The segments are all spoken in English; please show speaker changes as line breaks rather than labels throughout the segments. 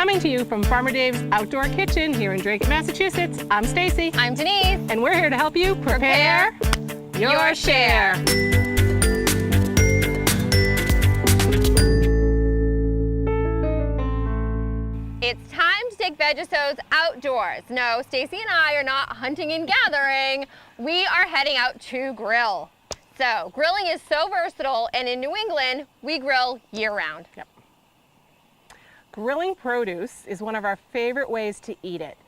Coming to you from Farmer Dave's Outdoor Kitchen here in Drake, Massachusetts, I'm Stacey.
I'm Denise.
And we're here to help you prepare your share.
It's time to take Vegisodes outdoors. No, Stacey and I are not hunting and gathering. We are heading out to grill. So grilling is so versatile, and in New England, we grill year-round.
Yep. Grilling produce is one of our favorite ways to eat it.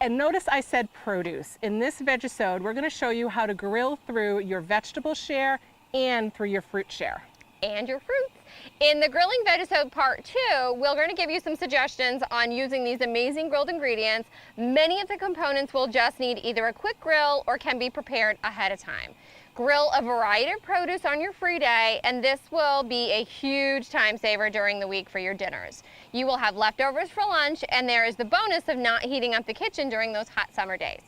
And notice I said produce. In this Vegisode, we're going to show you how to grill through your vegetable share and through your fruit share.
And your fruits. In the Grilling Vegisode Part 2, we're going to give you some suggestions on using these amazing grilled ingredients. Many of the components will just need either a quick grill or can be prepared ahead of time. Grill a variety of produce on your free day, and this will be a huge time saver during the week for your dinners. You will have leftovers for lunch, and there is the bonus of not heating up the kitchen during those hot summer days.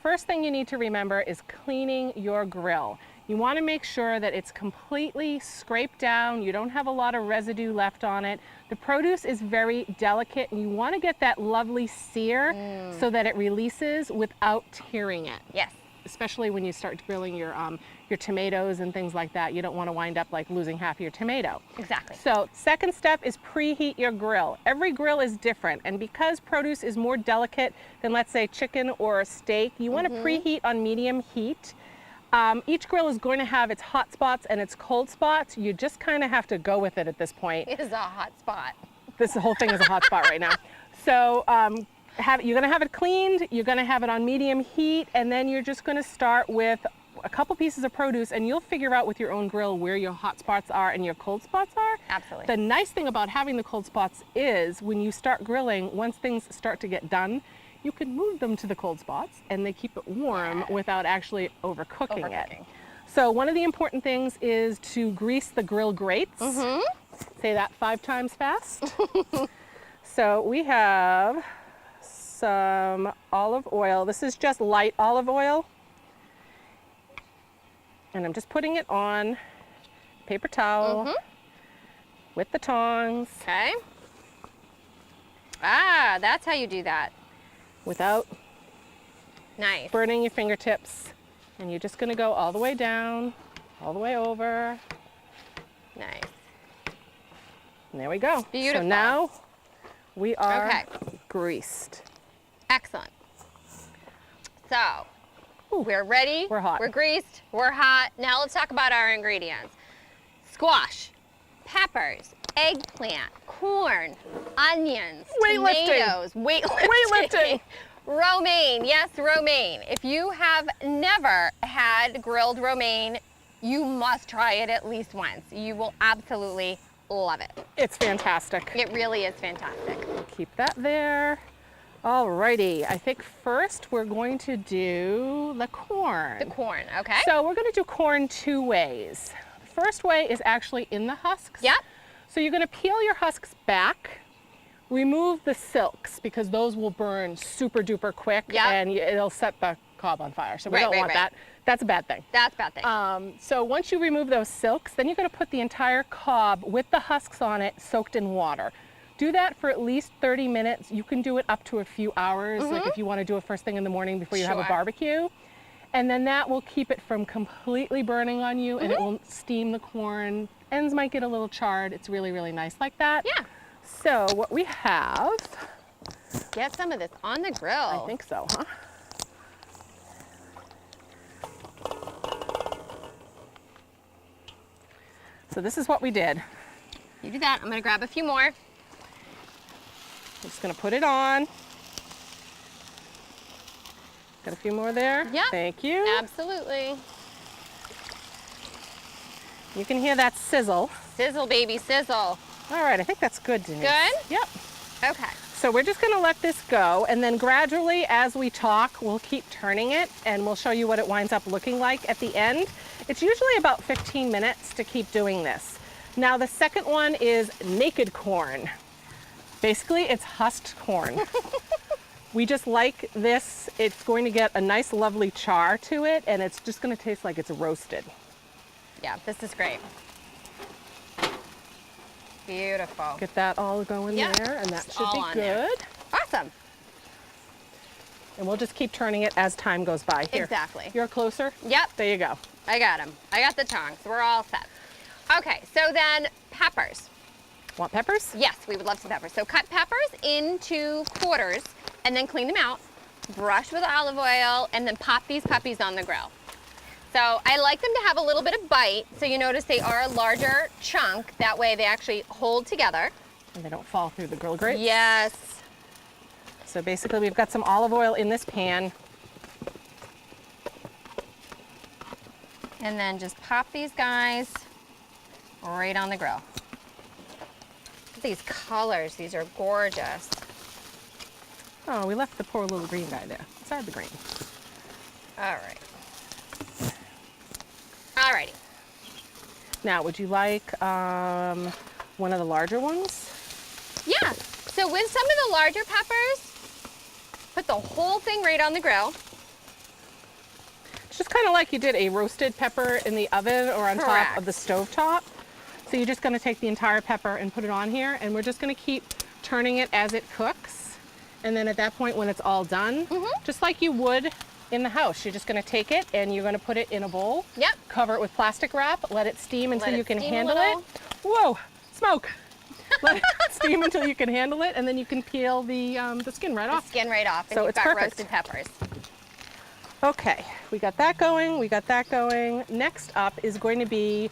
First thing you need to remember is cleaning your grill. You want to make sure that it's completely scraped down, you don't have a lot of residue left on it. The produce is very delicate, and you want to get that lovely sear so that it releases without tearing it.
Yes.
Especially when you start grilling your tomatoes and things like that. You don't want to wind up like losing half your tomato.
Exactly.
So second step is preheat your grill. Every grill is different, and because produce is more delicate than, let's say, chicken or a steak, you want to preheat on medium heat. Each grill is going to have its hot spots and its cold spots. You just kind of have to go with it at this point.
It is a hot spot.
This whole thing is a hot spot right now. So you're going to have it cleaned, you're going to have it on medium heat, and then you're just going to start with a couple pieces of produce, and you'll figure out with your own grill where your hot spots are and your cold spots are.
Absolutely.
The nice thing about having the cold spots is when you start grilling, once things start to get done, you can move them to the cold spots and they keep it warm without actually overcooking it. So one of the important things is to grease the grill grates. Say that 5 times fast. So we have some olive oil. This is just light olive oil. And I'm just putting it on paper towel with the tongs.
Okay. Ah, that's how you do that.
Without burning your fingertips. And you're just going to go all the way down, all the way over.
Nice.
And there we go.
Beautiful.
So now we are greased.
Excellent. So we're ready.
We're hot.
We're greased. We're hot. Now let's talk about our ingredients. Squash, peppers, eggplant, corn, onions, tomatoes, weightlifting, romaine. Yes, romaine. If you have never had grilled romaine, you must try it at least once. You will absolutely love it.
It's fantastic.
It really is fantastic.
Keep that there. Alrighty, I think first we're going to do the corn.
The corn, okay.
So we're going to do corn 2 ways. The first way is actually in the husks.
Yep.
So you're going to peel your husks back, remove the silks because those will burn super duper quick and it'll set the cob on fire. So we don't want that. That's a bad thing.
That's a bad thing.
So once you remove those silks, then you're going to put the entire cob with the husks on it soaked in water. Do that for at least 30 minutes. You can do it up to a few hours, like if you want to do it first thing in the morning before you have a barbecue. And then that will keep it from completely burning on you, and it will steam the corn. Ends might get a little charred. It's really, really nice like that.
Yeah.
So what we have...
Get some of this on the grill.
I think so, huh? So this is what we did.
You do that. I'm going to grab a few more.
I'm just going to put it on. Got a few more there?
Yep.
Thank you.
Absolutely.
You can hear that sizzle.
Sizzle, baby, sizzle.
All right, I think that's good, Denise.
Good?
Yep.
Okay.
So we're just going to let this go, and then gradually, as we talk, we'll keep turning it, and we'll show you what it winds up looking like at the end. It's usually about 15 minutes to keep doing this. Now, the second one is naked corn. Basically, it's husked corn. We just like this. It's going to get a nice, lovely char to it, and it's just going to taste like it's roasted.
Yeah, this is great. Beautiful.
Get that all going there, and that
Just
should
all
be
on there.
good.
Awesome.
And we'll just keep turning it as time goes by. Here.
Exactly.
You're closer?
Yep.
There you go.
I got them. I got the tongs. We're all set. Okay, so then peppers.
Want peppers?
Yes, we would love some peppers. So cut peppers into quarters and then clean them out. Brush with olive oil and then pop these puppies on the grill. So I like them to have a little bit of bite. So you notice they are a larger chunk. That way they actually hold together.
And they don't fall through the grill grate.
Yes.
So basically we've got some olive oil in this pan.
And then just pop these guys right on the grill. Look at these colors. These are gorgeous.
Oh, we left the poor little green guy there. Let's add the green.
All right. Alrighty.
Now, would you like one of the larger ones?
Yeah. So with some of the larger peppers, put the whole thing right on the grill.
It's just kind of like you did a roasted pepper in the oven or on top of the stove top. So you're just going to take the entire pepper and put it on here, and we're just going to keep turning it as it cooks. And then at that point, when it's all done, just like you would in the house, you're just going to take it and you're going to put it in a bowl.
Yep.
Cover it with plastic wrap. Let it steam until you can
steam a
handle
little.
it. Whoa, smoke! Let it steam until you can handle it, and then you can peel the skin right off.
Skin right off, and
So
you've
it's
got
perfect.
roasted peppers.
Okay, we got that going. We got that going. Next up is going to be,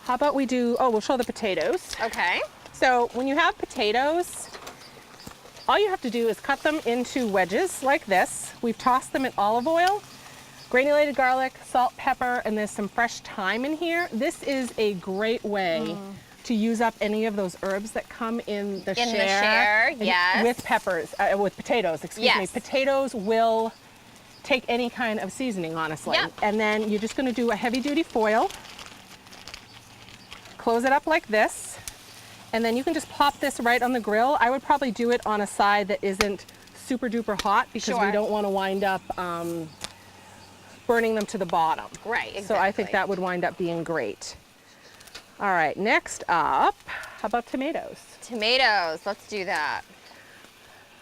how about we do? Oh, we'll show the potatoes.
Okay.
So when you have potatoes, all you have to do is cut them into wedges like this. We've tossed them in olive oil, granulated garlic, salt, pepper, and there's some fresh thyme in here. This is a great way to use up any of those herbs that come in the share.
Yes.
With peppers, with potatoes, excuse me.
Yes.
Potatoes will take any kind of seasoning, honestly.
Yep.
And then you're just gonna do a heavy duty foil, close it up like this, and then you can just pop this right on the grill. I would probably do it on a side that isn't super duper hot because we don't want to wind up burning them to the bottom.
Right, exactly.
So I think that would wind up being great. All right, next up, how about tomatoes?
Tomatoes, let's do that.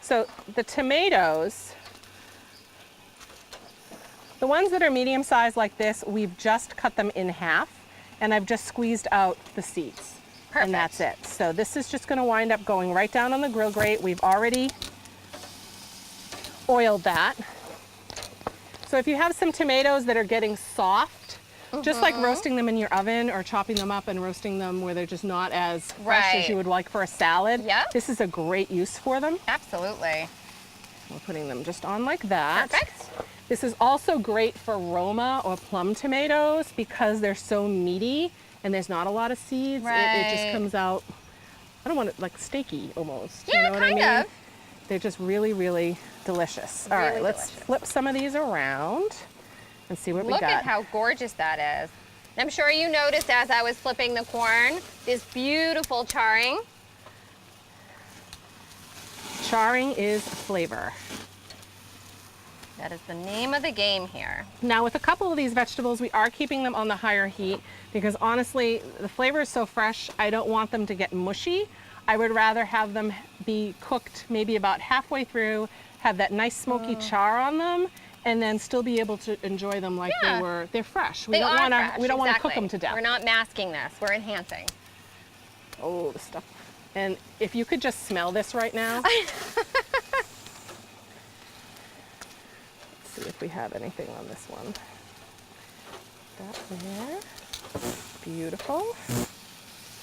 So the tomatoes, the ones that are medium sized like this, we've just cut them in half, and I've just squeezed out the seeds.
Perfect.
And that's it. So this is just going to wind up going right down on the grill grate. We've already oiled that. So if you have some tomatoes that are getting soft, just like roasting them in your oven or chopping them up and roasting them where they're just not as fresh as you would like for a salad, this is a great use for them.
Absolutely.
We're putting them just on like that.
Perfect.
This is also great for Roma or plum tomatoes because they're so meaty and there's not a lot of seeds. It just comes out, I don't want it like steaky almost.
Yeah,
you know what I mean?
kind of.
They're just really, really delicious. All right, let's flip some of these around and see what we got.
Look at how gorgeous that is. I'm sure you noticed as I was flipping the corn, this beautiful charring.
Charring is flavor.
That is the name of the game here.
Now with a couple of these vegetables, we are keeping them on the higher heat because honestly, the flavor is so fresh, I don't want them to get mushy. I would rather have them be cooked maybe about halfway through, have that nice smoky char on them, and then still be able to enjoy them like they're fresh. We don't want to cook them to death.
We're not masking this, we're enhancing.
Oh, the stuff. And if you could just smell this right now. See if we have anything on this one. That there. Beautiful.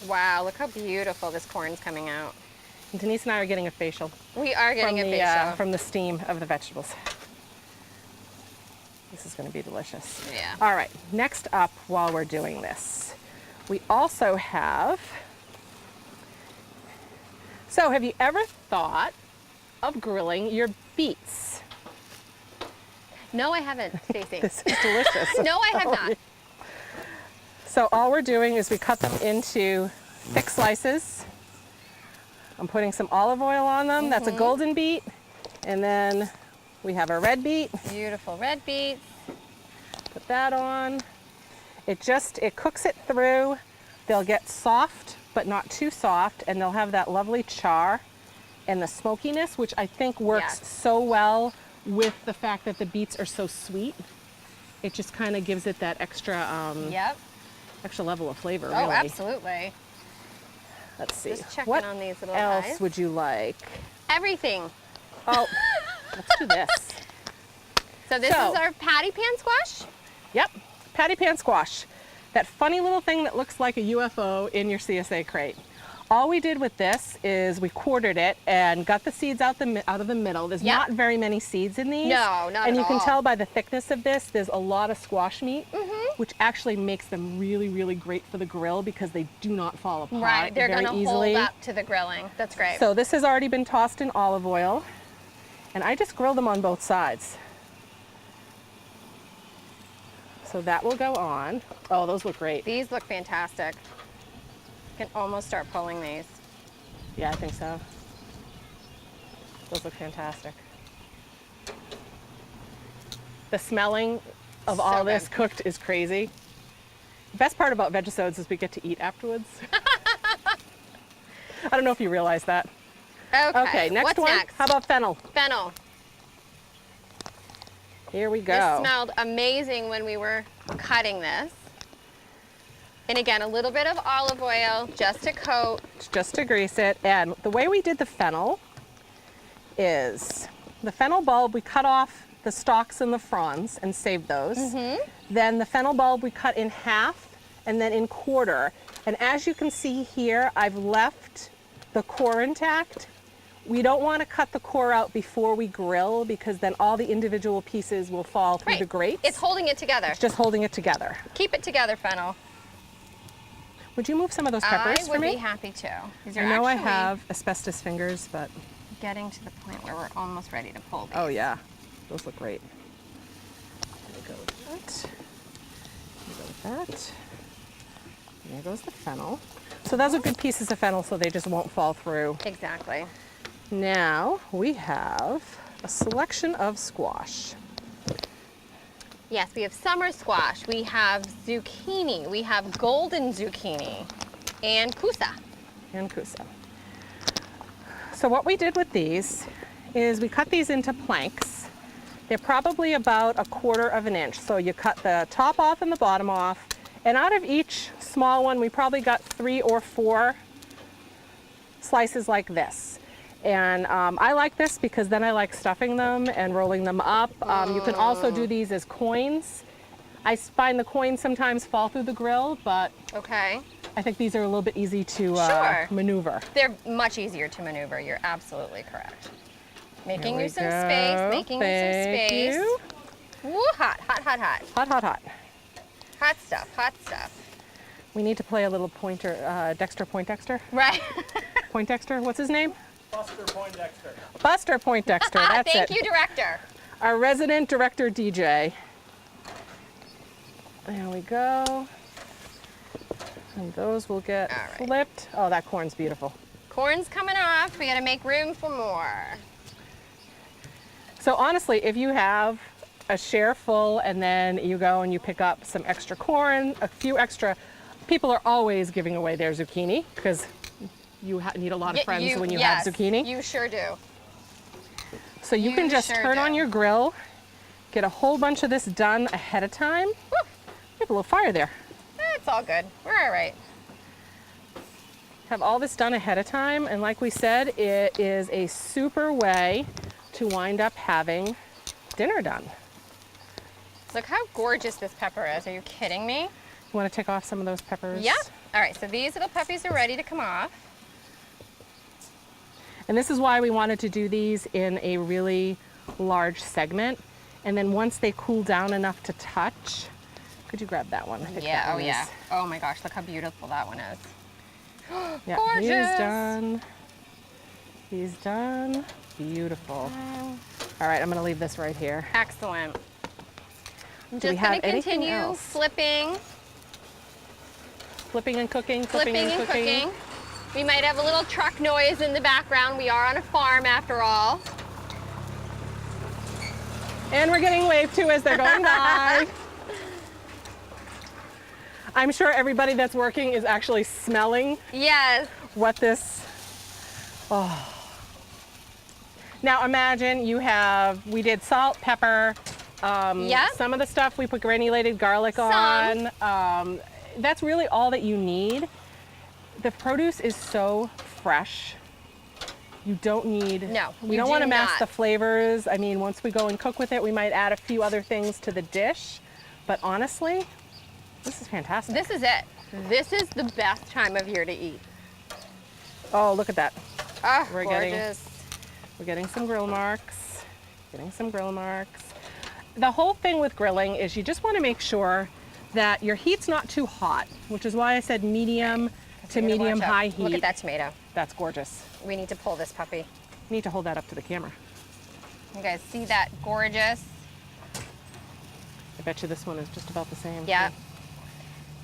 Wow, look how beautiful this corn's coming out.
And Denise and I are getting a facial.
We are getting a facial.
From the steam of the vegetables. This is going to be delicious.
Yeah.
All right, next up while we're doing this, we also have, so have you ever thought of grilling your beets?
No, I haven't, Stacey.
This is delicious.
No, I have not.
So all we're doing is we cut them into thick slices. I'm putting some olive oil on them. That's a golden beet. And then we have a red beet.
Beautiful red beets.
Put that on. It cooks it through. They'll get soft but not too soft, and they'll have that lovely char and the smokiness, which I think works so well with the fact that the beets are so sweet. It just kind of gives it that extra extra level of flavor, really.
Oh, absolutely.
Let's see.
Just checking
what
on these little
else
guys.
would you like?
Everything.
Oh, let's do this.
So this is our patty pan squash?
Yep, patty pan squash. That funny little thing that looks like a UFO in your CSA crate. All we did with this is we quartered it and got the seeds out of the middle. There's not very many seeds in these.
No, not at all.
And you can tell by the thickness of this, there's a lot of squash meat, which actually makes them really, really great for the grill because they do not fall apart
Right, they're
very
gonna
easily.
hold up to the grilling. That's great.
So this has already been tossed in olive oil, and I just grill them on both sides. So that will go on. Oh, those look great.
These look fantastic. Can almost start pulling these.
Yeah, I think so. Those look fantastic. The smelling of
So
all this
good.
cooked is crazy. The best part about Vegisodes is we get to eat afterwards. I don't know if you realize that. Okay, next
What's
one.
next?
How about fennel?
Fennel.
Here we go.
This smelled amazing when we were cutting this. And again, a little bit of olive oil just to coat.
Just to grease it. And the way we did the fennel is the fennel bulb, we cut off the stalks and the fronds and saved those. Then the fennel bulb we cut in half and then in quarter. And as you can see here, I've left the core intact. We don't want to cut the core out before we grill because then all the individual pieces will fall through the grates.
It's holding it together.
It's just holding it together.
Keep it together, fennel.
Would you move some of those peppers
I
for me?
would be happy to. These are
I know I
actually
have asbestos fingers, but
getting to the point where we're almost ready to pull these.
oh yeah, those look great. There we go with that. There we go with that. And there goes the fennel. So those are good pieces of fennel so they just won't fall through.
Exactly.
Now we have a selection of squash.
Yes, we have summer squash, we have zucchini, we have golden zucchini, and kusa.
And kusa. So what we did with these is we cut these into planks. They're probably about 1/4 of an inch. So you cut the top off and the bottom off. And out of each small one, we probably got 3 or 4 slices like this. And I like this because then I like stuffing them and rolling them up. You can also do these as coins. I find the coins sometimes fall through the grill, but
Okay.
I think these are a little bit easy to
Sure.
maneuver.
They're much easier to maneuver. You're absolutely correct. Making
There
you
we
some
go.
space, making you some
Thank
space.
you.
Woo, hot, hot, hot, hot.
Hot, hot, hot.
Hot stuff, hot stuff.
We need to play a little Dexter Poindexter.
Right.
Poindexter, what's his name?
Buster Poindexter.
Buster Poindexter, that's
Thank
it.
you, director.
Our resident director DJ. There we go. And those will get
All right.
flipped. Oh, that corn's beautiful.
Corn's coming off. We gotta make room for more.
So honestly, if you have a share full and then you go and you pick up some extra corn, a few extra, people are always giving away their zucchini because you need a lot of friends when you
yes,
have zucchini.
You sure do.
So you can just
sure
turn
do.
on your grill, get a whole bunch of this done ahead of time. Woo, we have a little fire there.
It's all good. We're all right.
Have all this done ahead of time, and like we said, it is a super way to wind up having dinner done.
Look how gorgeous this pepper is. Are you kidding me?
You want to take off some of those peppers?
Yeah. All right, so these little puppies are ready to come off.
And this is why we wanted to do these in a really large segment. And then once they cool down enough to touch, could you grab that one? I think that
Yeah, oh
one
yeah.
is-
Oh my gosh, look how beautiful that one is.
Yeah,
Gorgeous.
he's done. He's done. Beautiful. All right, I'm gonna leave this right here.
Excellent. I'm
Do we
just
have
gonna
anything
continue
else?
flipping
Flipping and cooking,
and cooking. We might have a little truck noise in the background. We are on a farm after all.
And we're getting waved to as they're going by. I'm sure everybody that's working is actually smelling
Yes.
what this, oh. Now imagine we did salt, pepper,
Yep.
some of the stuff we put granulated garlic on. That's really all that you need. The produce is so fresh. You don't need,
No,
we don't want to mask the flavors. I mean, once we go and cook with it, we might add a few other things to the dish. But honestly, this is fantastic.
This is it. This is the best time of year to eat.
Oh, look at that.
Oh,
We're
gorgeous.
We're getting some grill marks. The whole thing with grilling is you just want to make sure that your heat's not too hot, which is why I said medium to medium high heat.
Look at that tomato.
That's gorgeous.
We need to pull this puppy.
You need to hold that up to the camera.
You guys see that gorgeous?
I bet you this one is just about the same.
Yeah.
too.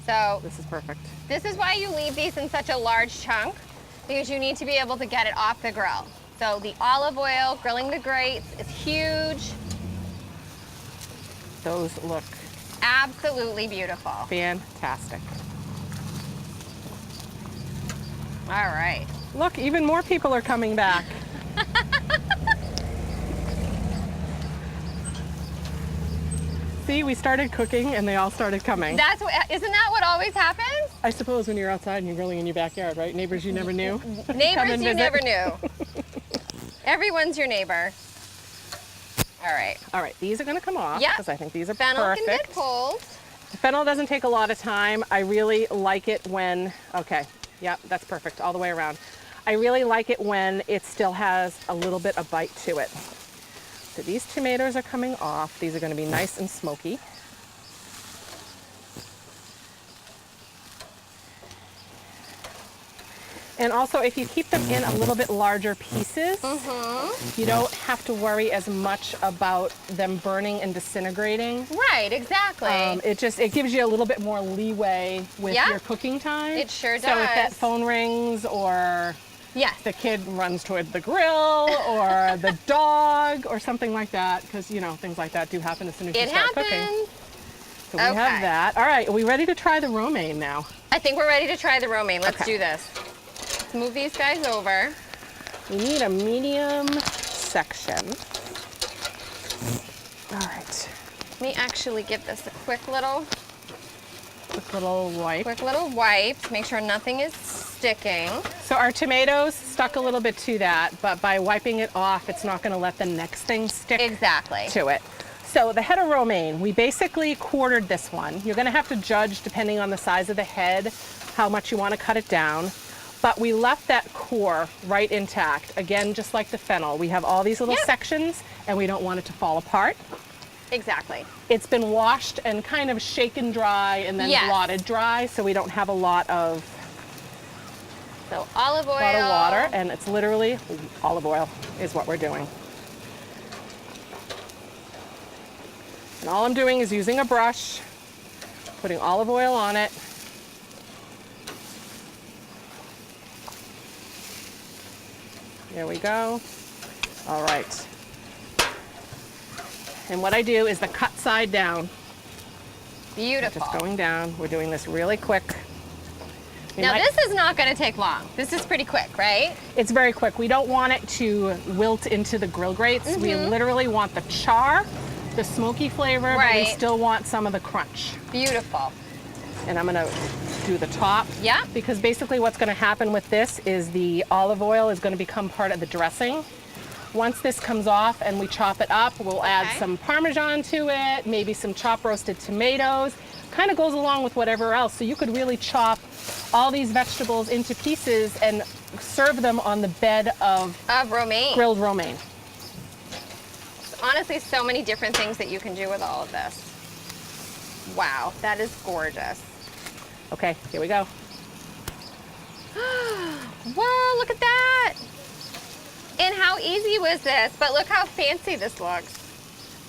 So
This is perfect.
this is why you leave these in such a large chunk, because you need to be able to get it off the grill. So the olive oil, grilling the grates is huge.
Those look
Absolutely beautiful.
fantastic.
All right.
Look, even more people are coming back. See, we started cooking and they all started coming.
Isn't that what always happens?
I suppose when you're outside and you're grilling in your backyard, right? Neighbors you never knew. Come
Neighbors
and
you
visit.
never knew. Everyone's your neighbor. All right.
All right, these are going to come off
Yeah.
because I think these are
Fennel
perfect.
can get pulled.
The fennel doesn't take a lot of time. I really like it when, okay, yep, that's perfect all the way around. I really like it when it still has a little bit of bite to it. So these tomatoes are coming off. These are going to be nice and smoky. And also, if you keep them in a little bit larger pieces, you don't have to worry as much about them burning and disintegrating.
Right, exactly.
It gives you a little bit more leeway with
Yeah.
your cooking time.
It sure
So if that
does.
phone rings or
Yes.
the kid runs toward the grill or the dog or something like that, because you know things like that do happen as soon as you
It
start
happens.
cooking. So we
Okay.
have that. All right, are we ready to try the romaine now?
I think we're ready to try the romaine. Let's
Okay.
do this. Let's move these guys over.
We need a medium section. All right,
Let me actually give this a quick little
wipe.
wipe to make sure nothing is sticking.
So our tomatoes stuck a little bit to that, but by wiping it off, it's not going to let the next thing stick
Exactly.
to it. So the head of romaine, we basically quartered this one. You're going to have to judge, depending on the size of the head, how much you want to cut it down. But we left that core right intact. Again, just like the fennel, we have all these little
Yep.
sections and we don't want it to fall apart.
Exactly.
It's been washed and kind of shaken dry and then
Yes.
blotted dry, so we don't have a lot of
So olive oil.
water, and it's literally olive oil is what we're doing. And all I'm doing is using a brush, putting olive oil on it. There we go. All right. And what I do is the cut side down,
Beautiful.
just going down. We're doing this really quick. We
Now
might-
this is not going to take long. This is pretty quick, right?
It's very quick. We don't want it to wilt into the grill grates. We literally want the char, the smoky flavor, but we
Right.
still want some of the crunch.
Beautiful.
And I'm gonna do the top.
Yeah.
Because basically what's gonna happen with this is the olive oil is gonna become part of the dressing. Once this comes off and we chop it up, we'll add
Okay.
some Parmesan to it, maybe some chopped roasted tomatoes. Kind of goes along with whatever else. So you could really chop all these vegetables into pieces and serve them on the bed of
Of romaine.
grilled romaine.
Honestly, so many different things that you can do with all of this. Wow, that is gorgeous.
Okay, here we go.
Whoa, look at that. And how easy was this? But look how fancy this looks.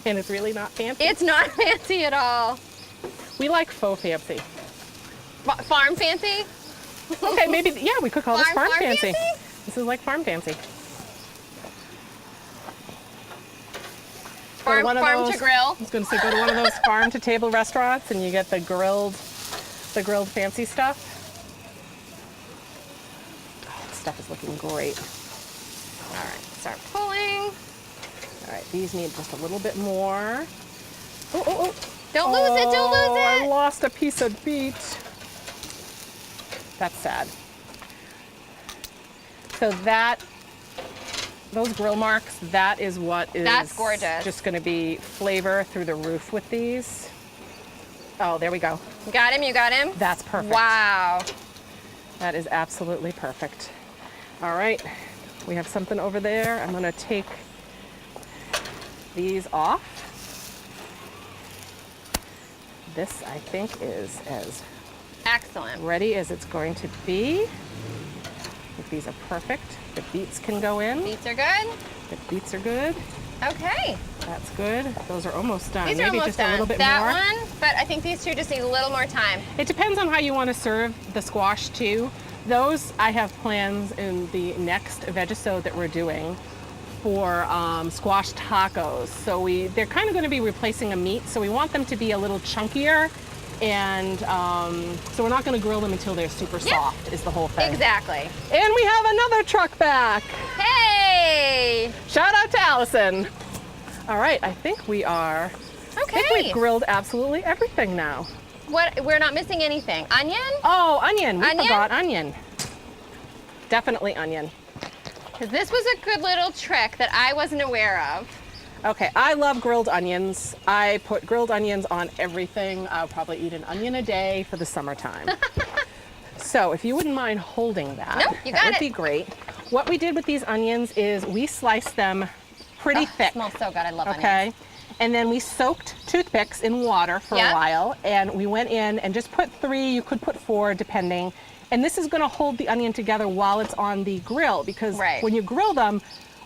And it's really not fancy.
It's not fancy at all.
We like faux fancy.
Farm fancy?
Okay, maybe, yeah, we could call this
Farm
farm fancy.
fancy?
This is like farm fancy.
Farm
one of
to
those-
grill.
I was going to say, go to one of those farm to table restaurants and you get the grilled the grilled fancy stuff. Oh, this stuff is looking great.
All right, start pulling.
All right, these need just a little bit more. Oh, oh, oh.
Don't lose it, don't lose
I
it.
lost a piece of beet. That's sad. So those grill marks, that is what is
That's gorgeous.
Just gonna be flavor through the roof with these. Oh, there we go.
You got him, you got him?
That's perfect.
Wow.
That is absolutely perfect. All right, we have something over there. I'm gonna take these off. This, I think, is as
Excellent.
ready as it's going to be. I think these are perfect. The beets can go in.
Beets are good?
The beets are good.
Okay.
That's good. Those are almost done.
These are
Maybe
almost
just a little bit
that
more.
one, but I think these two just need a little more time.
It depends on how you want to serve the squash too. Those, I have plans in the next Vegisode that we're doing for squash tacos. So they're kind of going to be replacing a meat, so we want them to be a little chunkier, and so we're not going to grill them until they're super soft is the whole thing.
Exactly.
And we have another truck back.
Hey!
Shout out to Allison. All right, I think we are. I think we've
Okay.
grilled absolutely everything now.
What? We're not missing anything. Onion?
Oh, onion. We
Onion?
forgot onion. Definitely onion.
Because this was a good little trick that I wasn't aware of.
Okay, I love grilled onions. I put grilled onions on everything. I'll probably eat an onion a day for the summertime. So if you wouldn't mind holding that,
Nope, you got
that would
it.
be great. What we did with these onions is we sliced them pretty thick.
Smells so good. I love onions.
Okay. And then we soaked toothpicks in water for
Yep.
a while, and we went in and just put 3, you could put 4 depending. And this is gonna hold the onion together while it's on the grill, because
Right.
when you grill them,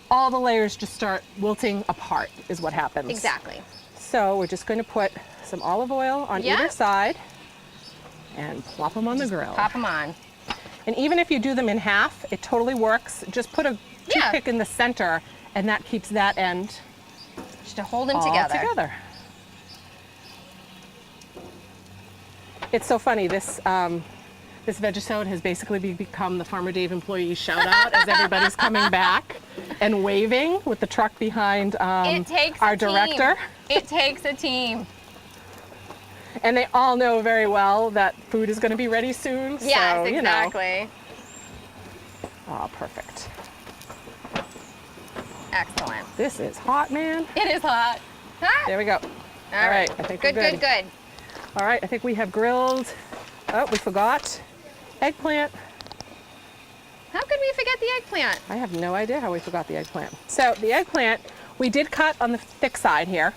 all the layers just start wilting apart is what happens.
Exactly.
So we're just gonna put some olive oil on
Yep.
either side and plop them on the grill.
Pop them on.
And even if you do them in half, it totally works. Just put a
Yeah.
toothpick in the center, and that keeps that end
Just to hold them
all together. It's so funny. This Vegisode has basically become the Farmer Dave employee shout out as everybody's coming back and waving with the truck behind
It takes
our
a team.
director.
It takes a team.
And they all know very well that food is going to be ready soon.
Yes,
so, you know.
exactly.
Oh, perfect.
Excellent.
This is hot, man.
It is hot. Ah.
There we go.
All right.
I think
Good,
we're
good, good.
All right, I think we have grilled. Oh, we forgot eggplant.
How could we forget the eggplant?
I have no idea how we forgot the eggplant. So the eggplant, we did cut on the thick side here,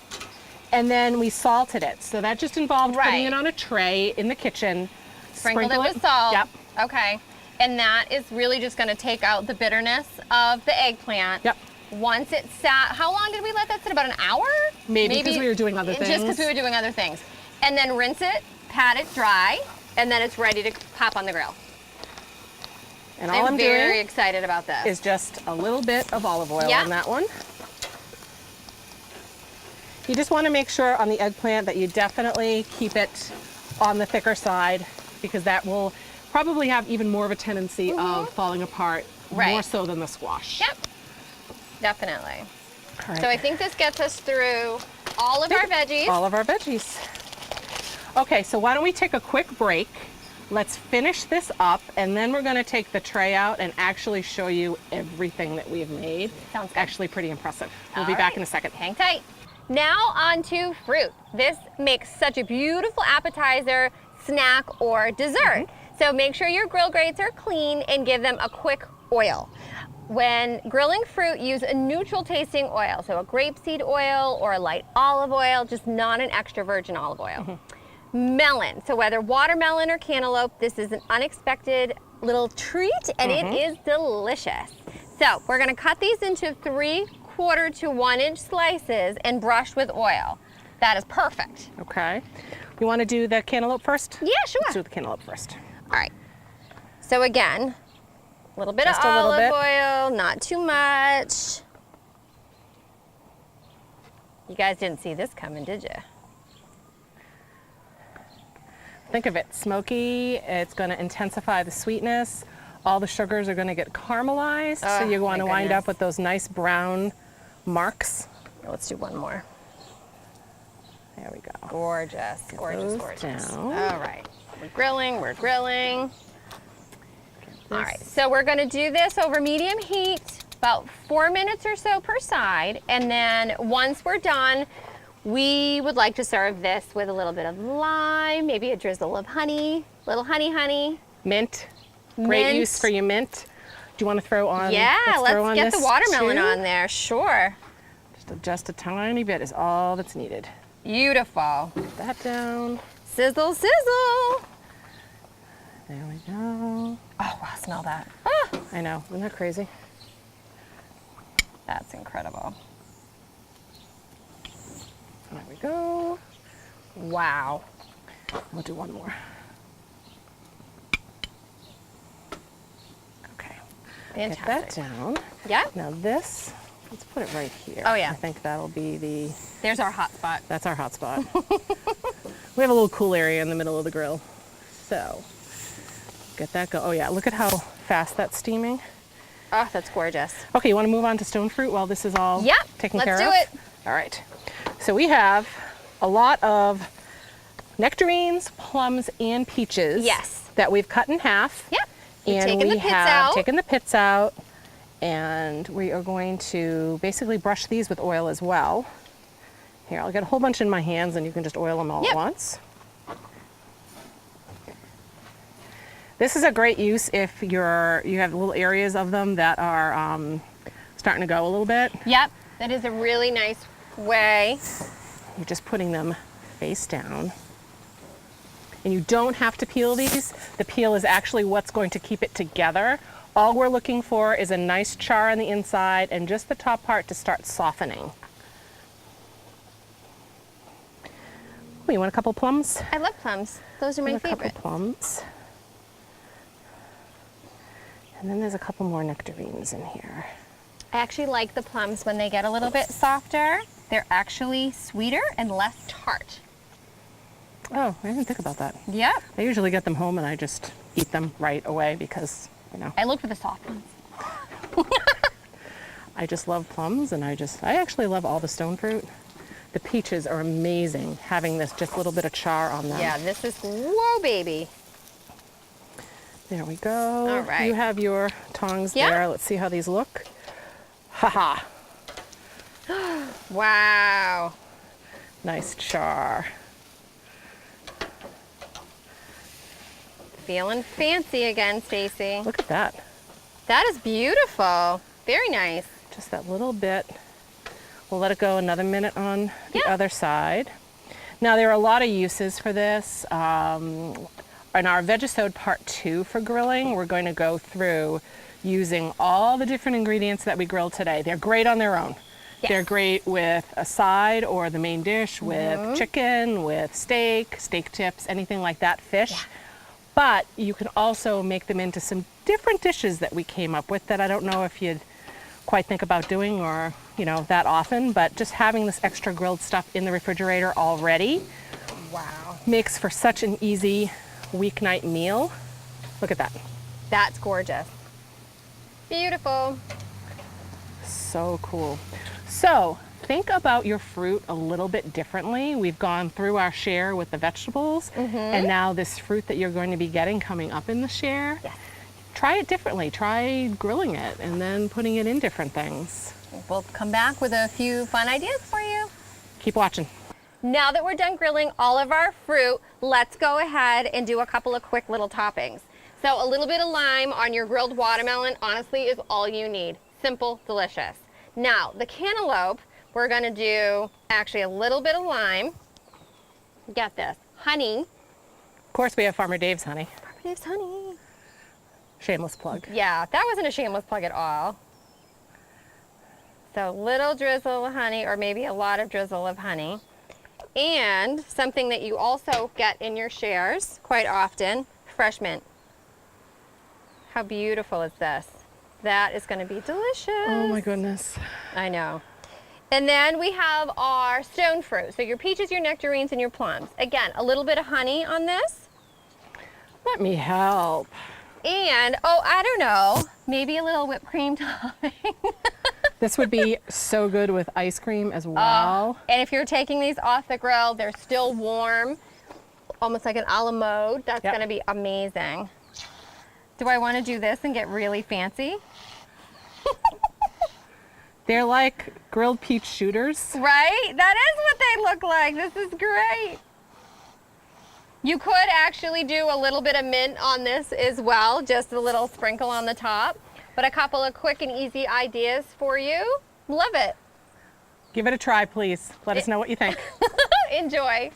and then we salted it. So that just involved putting
Right.
it on a tray in the kitchen.
Sprinkled it
sprinkle
with salt.
Yep.
Okay. And that is really just going to take out the bitterness of the eggplant.
Yep.
Once it sat, how long did we let that sit? About an hour?
Maybe because we were doing other
Just because
things.
we were doing other things. And then rinse it, pat it dry, and then it's ready to pop on the grill.
And all I'm
very
doing
excited about this.
is just a little bit of olive oil
Yeah.
on that one. You just want to make sure on the eggplant that you definitely keep it on the thicker side, because that will probably have even more of a tendency of falling apart,
Right.
more so than the squash.
Yep. Definitely.
All right.
So I think this gets us through all of our veggies.
All of our veggies. Okay, so why don't we take a quick break? Let's finish this up, and then we're going to take the tray out and actually show you everything that we've made.
Sounds good.
Actually pretty impressive. We'll
All
be back
right.
in a second.
Hang tight. Now on to fruit. This makes such a beautiful appetizer, snack, or dessert. So make sure your grill grates are clean and give them a quick oil. When grilling fruit, use a neutral tasting oil, so a grapeseed oil or a light olive oil, just not an extra virgin olive oil. Melon, so whether watermelon or cantaloupe, this is an unexpected little treat, and it is delicious. So we're gonna cut these into 3/4 to 1 inch slices and brush with oil. That is perfect.
Okay. You want to do the cantaloupe first?
Yeah, sure.
Let's do the cantaloupe first.
All right. So again, a little bit
Just
of
a little
olive
bit.
oil, not too much. You guys didn't see this coming, did you?
think of it, smoky. It's going to intensify the sweetness. All the sugars are going to get caramelized, so
Oh,
you're going to
my
wind
goodness.
up with those nice brown marks.
Let's do one more.
There we go.
Gorgeous, gorgeous,
those
gorgeous.
down.
All right, we're grilling, we're grilling. All right,
This-
so we're gonna do this over medium heat, about 4 minutes or so per side. And then once we're done, we would like to serve this with a little bit of lime, maybe a drizzle of honey, little honey.
Mint. Great
Mint.
use for your mint. Do you want to throw on?
Yeah,
throw on
let's get the
this
watermelon
too?
on there, sure.
Just a tiny bit is all that's needed.
Beautiful.
Put that down.
Sizzle, sizzle.
There we go.
Oh, wow, smell that.
I know, isn't that crazy?
That's incredible.
There we go.
Wow.
We'll do one more. Okay.
Fantastic.
Get that down.
Yeah,
Now this, let's put it right here.
Oh, yeah.
I think that'll be the,
there's our hot spot.
that's our hot spot. We have a little cool area in the middle of the grill. So, get that go. Oh yeah, look at how fast that's steaming.
Oh, that's gorgeous.
Okay, you want to move on to stone fruit while this is all
Yep,
taken
let's
care
do
of?
it.
All right. So we have a lot of nectarines, plums, and peaches.
Yes.
That we've got in half.
Yep. We've
And
taken
we
the pits
have
out.
taken the pits out, and we are going to basically brush these with oil as well. Here, I'll get a whole bunch in my hands, and you can just oil them all
Yep.
at once. This is a great use if you have little areas of them that are starting to go a little bit.
Yep, that is a really nice way.
You're just putting them face down. And you don't have to peel these. The peel is actually what's going to keep it together. All we're looking for is a nice char on the inside and just the top part to start softening. Oh, you want a couple plums?
I love plums. Those are my
A
favorite.
couple plums. And then there's a couple more nectarines in here.
I actually like the plums when they get a little bit softer. They're actually sweeter and less tart.
Oh, I didn't think about that.
Yep.
I usually get them home and I just eat them right away because, you know,
I look for the soft ones.
I just love plums and I actually love all the stone fruit. The peaches are amazing, having this just little bit of char on them.
Yeah, this is, whoa, baby.
There we go.
All right.
You have your tongs
Yeah.
there. Let's see how these look. Haha.
Wow.
Nice char.
Feeling fancy again, Stacey.
Look at that.
That is beautiful. Very nice.
Just that little bit. We'll let it go another minute on the
Yeah.
other side. Now there are a lot of uses for this. In our Vegisode Part 2 for grilling, we're going to go through using all the different ingredients that we grilled today. They're great on their own.
Yes.
They're great with a side or the main dish with chicken, with steak, steak tips, anything like that, fish.
Yeah.
But you can also make them into some different dishes that we came up with that I don't know if you'd quite think about doing or, you know, that often, but just having this extra grilled stuff in the refrigerator already
Wow.
makes for such an easy weeknight meal. Look at that.
That's gorgeous. Beautiful.
So cool. So think about your fruit a little bit differently. We've gone through our share with the vegetables, and now this fruit that you're going to be getting coming up in the share.
Yes.
Try it differently. Try grilling it and then putting it in different things.
We'll come back with a few fun ideas for you.
Keep watching.
Now that we're done grilling all of our fruit, let's go ahead and do a couple of quick little toppings. So a little bit of lime on your grilled watermelon, honestly, is all you need. Simple, delicious. Now, the cantaloupe, we're gonna do actually a little bit of lime. Get this, honey.
Of course, we have Farmer Dave's honey.
Farmer Dave's honey.
Shameless plug.
Yeah, that wasn't a shameless plug at all. So little drizzle of honey, or maybe a lot of drizzle of honey. And something that you also get in your shares quite often, fresh mint. How beautiful is this? That is going to be delicious.
Oh my goodness.
I know. And then we have our stone fruit. So your peaches, your nectarines, and your plums. Again, a little bit of honey on this.
Let me help.
And, oh, I don't know, maybe a little whipped cream topping.
This would be so good with ice cream as well.
And if you're taking these off the grill, they're still warm, almost like an a la mode. That's gonna be amazing. Do I wanna do this and get really fancy?
They're like grilled peach shooters.
Right? That is what they look like. This is great. You could actually do a little bit of mint on this as well, just a little sprinkle on the top. But a couple of quick and easy ideas for you. Love it.
Give it a try, please. Let us know what you think.
Enjoy.